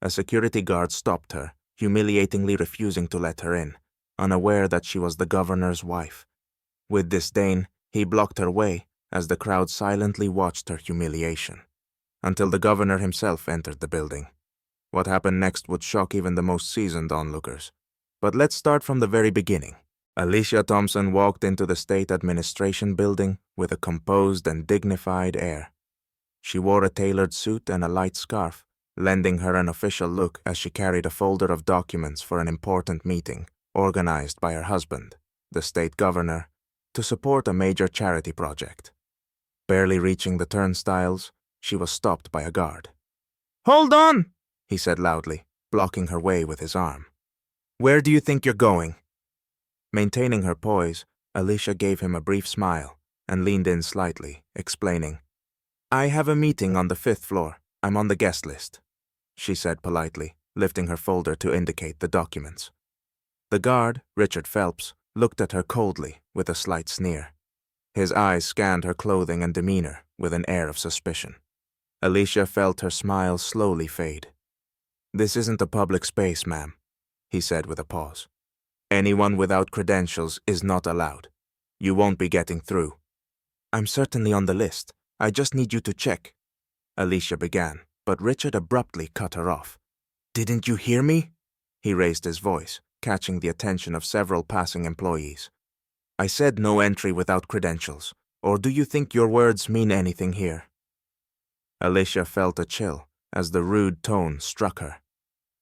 A security guard stopped her, humiliatingly refusing to let her in, unaware that she was the governor's wife. With disdain, he blocked her way as the crowd silently watched her humiliation, until the governor himself entered the building. What happened next would shock even the most seasoned onlookers. But let's start from the very beginning. Alicia Thompson walked into the state administration building with a composed and dignified air. She wore a tailored suit and a light scarf, lending her an official look as she carried a folder of documents for an important meeting organized by her husband, the state governor, to support a major charity project. Barely reaching the turnstiles, she was stopped by a guard. "Hold on!" he said loudly, blocking her way with his arm. "Where do you think you're going?" Maintaining her poise, Alicia gave him a brief smile and leaned in slightly, explaining, "I have a meeting on the 5th floor. I'm on the guest list," she said politely, lifting her folder to indicate the documents. The guard, Richard Phelps, looked at her coldly with a slight sneer. His eyes scanned her clothing and demeanor with an air of suspicion. Alicia felt her smile slowly fade. "This isn't a public space, ma'am," he said with a pause. "Anyone without credentials is not allowed. You won't be getting through." "I'm certainly on the list. I just need you to check," Alicia began, but Richard abruptly cut her off. "Didn't you hear me?" He raised his voice, catching the attention of several passing employees. "I said no entry without credentials. Or do you think your words mean anything here?" Alicia felt a chill as the rude tone struck her.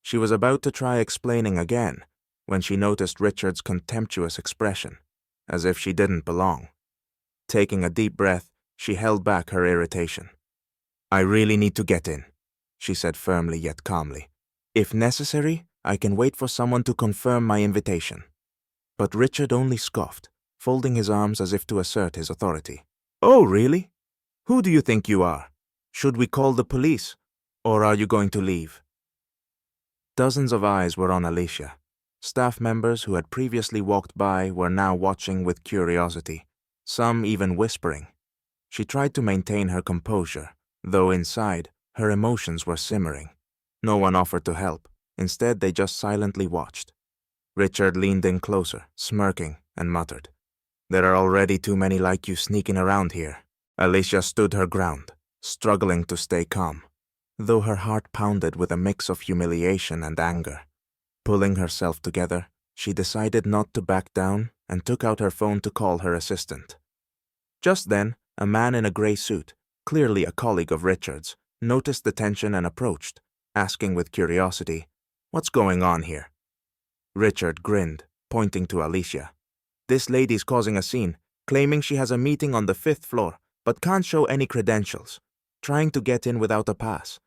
She was about to try explaining again when she noticed Richard's contemptuous expression, as if she didn't belong. Taking a deep breath, she held back her irritation. "I really need to get in," she said firmly yet calmly. "If necessary, I can wait for someone to confirm my invitation." But Richard only scoffed, folding his arms as if to assert his authority. "Oh, really? Who do you think you are? Should we call the police, or are you going to leave?" Dozens of eyes were on Alicia. Staff members who had previously walked by were now watching with curiosity, some even whispering. She tried to maintain her composure, though inside, her emotions were simmering. No one offered to help. Instead, they just silently watched. Richard leaned in closer, smirking, and muttered, "There are already too many like you sneaking around here." Alicia stood her ground, struggling to stay calm, though her heart pounded with a mix of humiliation and anger. Pulling herself together, she decided not to back down and took out her phone to call her assistant. Just then, a man in a gray suit, clearly a colleague of Richard's, noticed the tension and approached, asking with curiosity, "What's going on here?" Richard grinned, pointing to Alicia. "This lady's causing a scene, claiming she has a meeting on the 5th floor, but can't show any credentials, trying to get in without a pass."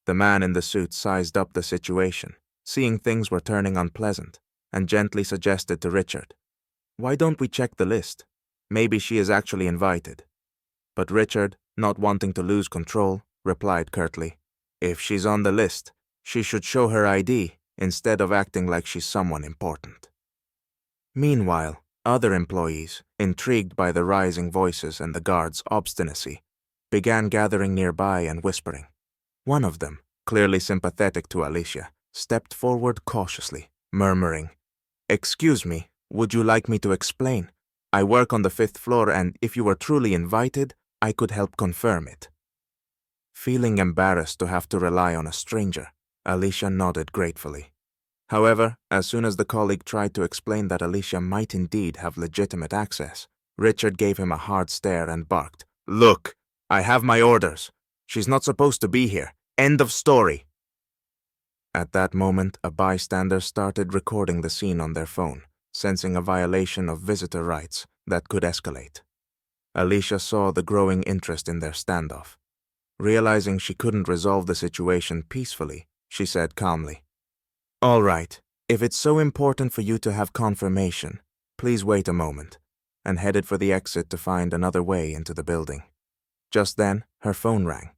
The man in the suit sized up the situation, seeing things were turning unpleasant, and gently suggested to Richard, "Why don't we check the list? Maybe she is actually invited." But Richard, not wanting to lose control, replied curtly, "If she's on the list, she should show her ID instead of acting like she's someone important." Meanwhile, other employees, intrigued by the rising voices and the guard's obstinacy, began gathering nearby and whispering. One of them, clearly sympathetic to Alicia, stepped forward cautiously, murmuring, "Excuse me, would you like me to explain? I work on the 5th floor and if you were truly invited, I could help confirm it." Feeling embarrassed to have to rely on a stranger, Alicia nodded gratefully. However, as soon as the colleague tried to explain that Alicia might indeed have legitimate access, Richard gave him a hard stare and barked, "Look, I have my orders. She's not supposed to be here. End of story." At that moment, a bystander started recording the scene on their phone, sensing a violation of visitor rights that could escalate. Alicia saw the growing interest in their standoff. Realizing she couldn't resolve the situation peacefully, she said calmly, "All right, if it's so important for you to have confirmation, please wait a moment," and headed for the exit to find another way into the building. Just then, her phone rang.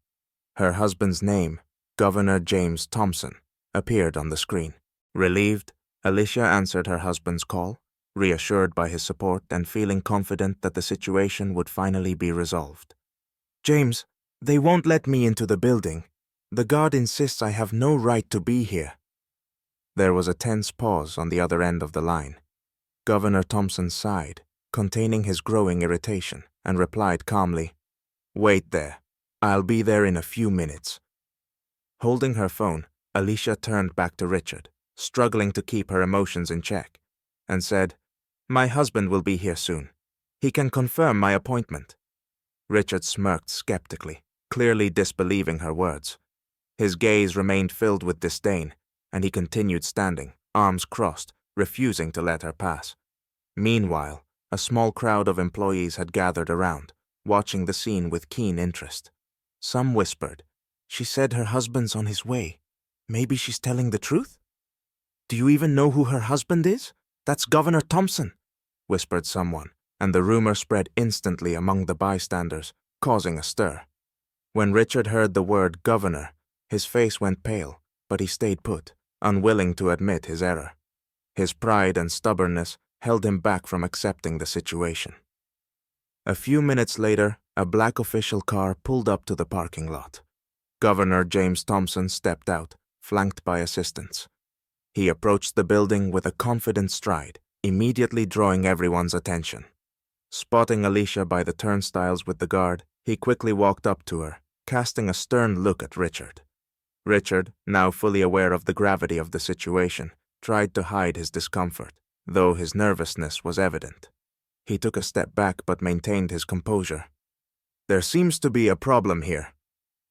Her husband's name, Governor James Thompson, appeared on the screen. Relieved, Alicia answered her husband's call, reassured by his support and feeling confident that the situation would finally be resolved. "James, they won't let me into the building. The guard insists I have no right to be here." There was a tense pause on the other end of the line. Governor Thompson sighed, containing his growing irritation, and replied calmly, "Wait there. I'll be there in a few minutes." Holding her phone, Alicia turned back to Richard, struggling to keep her emotions in check, and said, "My husband will be here soon. He can confirm my appointment." Richard smirked skeptically, clearly disbelieving her words. His gaze remained filled with disdain, and he continued standing, arms crossed, refusing to let her pass. Meanwhile, a small crowd of employees had gathered around, watching the scene with keen interest. Some whispered, "She said her husband's on his way. Maybe she's telling the truth?" "Do you even know who her husband is? That's Governor Thompson," whispered someone, and the rumor spread instantly among the bystanders, causing a stir. When Richard heard the word governor, his face went pale, but he stayed put, unwilling to admit his error. His pride and stubbornness held him back from accepting the situation. A few minutes later, a black official car pulled up to the parking lot. Governor James Thompson stepped out, flanked by assistants. He approached the building with a confident stride, immediately drawing everyone's attention. Spotting Alicia by the turnstiles with the guard, he quickly walked up to her, casting a stern look at Richard. Richard, now fully aware of the gravity of the situation, tried to hide his discomfort, though his nervousness was evident. He took a step back but maintained his composure. "There seems to be a problem here,"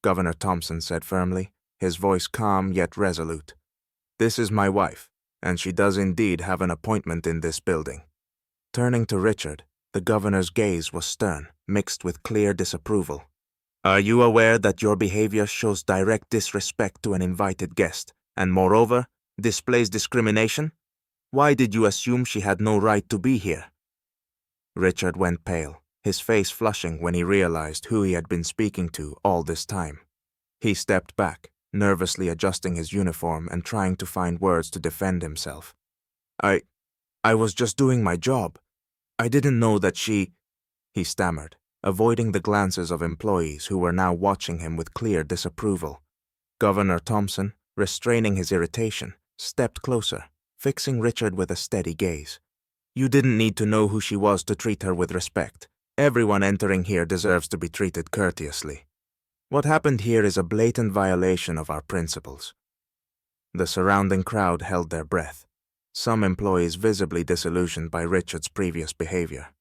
Governor Thompson said firmly, his voice calm yet resolute. "This is my wife, and she does indeed have an appointment in this building." Turning to Richard, the governor's gaze was stern, mixed with clear disapproval. "Are you aware that your behavior shows direct disrespect to an invited guest, and moreover, displays discrimination? Why did you assume she had no right to be here?" Richard went pale, his face flushing when he realized who he had been speaking to all this time. He stepped back, nervously adjusting his uniform and trying to find words to defend himself. I was just doing my job. I didn't know that she—" he stammered, avoiding the glances of employees who were now watching him with clear disapproval. Governor Thompson, restraining his irritation, stepped closer, fixing Richard with a steady gaze. "You didn't need to know who she was to treat her with respect. Everyone entering here deserves to be treated courteously. What happened here is a blatant violation of our principles." The surrounding crowd held their breath, some employees visibly disillusioned by Richard's previous behavior.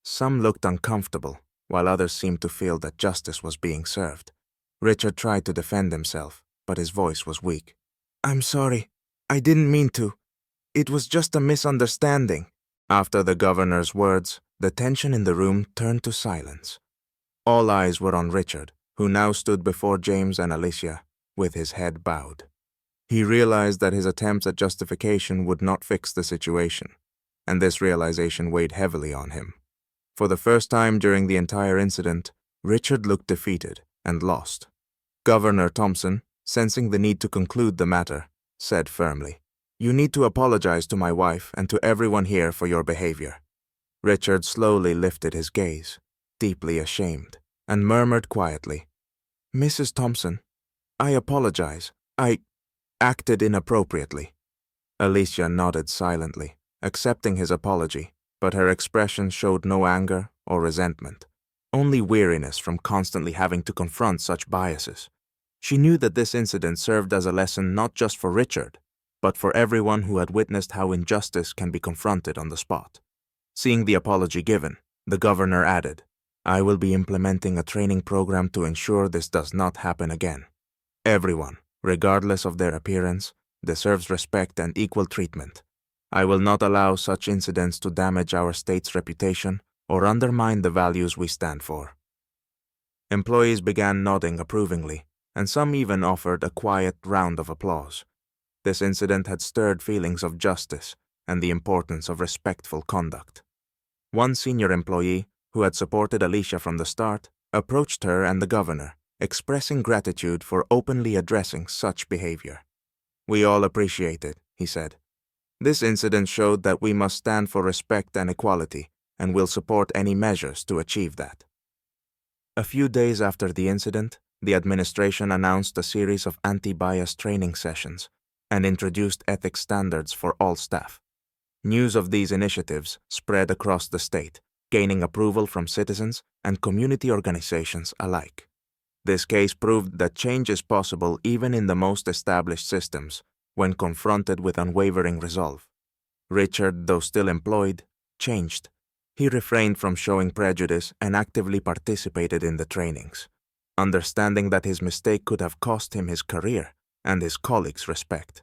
Some looked uncomfortable, while others seemed to feel that justice was being served. Richard tried to defend himself, but his voice was weak. "I'm sorry. I didn't mean to. It was just a misunderstanding." After the governor's words, the tension in the room turned to silence. All eyes were on Richard, who now stood before James and Alicia, with his head bowed. He realized that his attempts at justification would not fix the situation, and this realization weighed heavily on him. For the first time during the entire incident, Richard looked defeated and lost. Governor Thompson, sensing the need to conclude the matter, said firmly, "You need to apologize to my wife and to everyone here for your behavior." Richard slowly lifted his gaze, deeply ashamed, and murmured quietly, "Mrs. Thompson, I apologize. I acted inappropriately." Alicia nodded silently, accepting his apology, but her expression showed no anger or resentment, only weariness from constantly having to confront such biases. She knew that this incident served as a lesson not just for Richard, but for everyone who had witnessed how injustice can be confronted on the spot. Seeing the apology given, the governor added, "I will be implementing a training program to ensure this does not happen again. Everyone, regardless of their appearance, deserves respect and equal treatment. I will not allow such incidents to damage our state's reputation or undermine the values we stand for." Employees began nodding approvingly, and some even offered a quiet round of applause. This incident had stirred feelings of justice and the importance of respectful conduct. One senior employee, who had supported Alicia from the start, approached her and the governor, expressing gratitude for openly addressing such behavior. "We all appreciate it," he said. "This incident showed that we must stand for respect and equality, and will support any measures to achieve that." A few days after the incident, the administration announced a series of anti-bias training sessions and introduced ethics standards for all staff. News of these initiatives spread across the state, gaining approval from citizens and community organizations alike. This case proved that change is possible even in the most established systems when confronted with unwavering resolve. Richard, though still employed, changed. He refrained from showing prejudice and actively participated in the trainings, understanding that his mistake could have cost him his career and his colleagues' respect.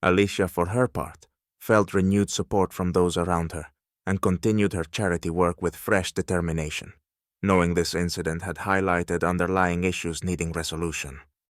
Alicia, for her part, felt renewed support from those around her and continued her charity work with fresh determination, knowing this incident had highlighted underlying issues needing resolution.